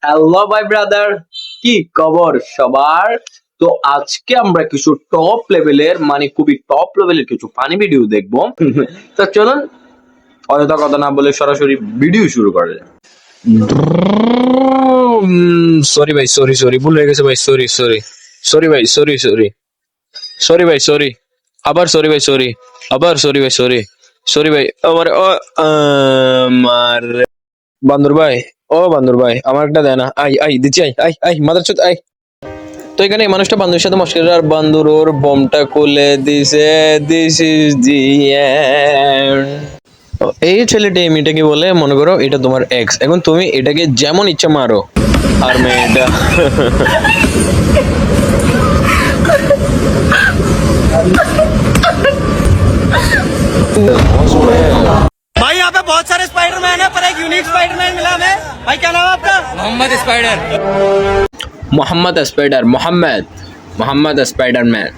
Hello ভাই brother, কি খবর সবার? তো আজকে আমরা কিছু টপ লেভেলের মানে খুবই টপ লেভেলের কিছু ফানি ভিডিও দেখবো। তো চলুন অযথা কথা না বলে সরাসরি ভিডিও শুরু করা যায়। সরি ভাই, সরি সরি, ভুল হয়ে গেছে ভাই, সরি সরি, সরি ভাই, সরি সরি, সরি ভাই, সরি, আবার সরি ভাই, সরি, আবার সরি ভাই, সরি, সরি ভাই, আমার আমার বান্দর ভাই, ও বান্দর ভাই, আমার একটা দেয় না, আই আই দিচ্ছি, আই আই আই মাদার চোদ আই। তো এখানে এই মানুষটা বান্দরের সাথে মস্কার আর বান্দর ওর বমটা খুলে দিছে, দিস ইজ দি এন্ড। এই ছেলেটা এই মেয়েটাকে বলে, মনে করো এটা তোমার এক্স, এখন তুমি এটাকে যেমন ইচ্ছা মারো, আর মেয়েটা भाई यहाँ पे बहुत सारे स्पाइडरमैन है पर एक यूनिक स्पाइडरमैन मिला हमें। भाई क्या नाम है आपका? Mohammad spider. Mohammad spider, Mohammad Mohammad Spiderman.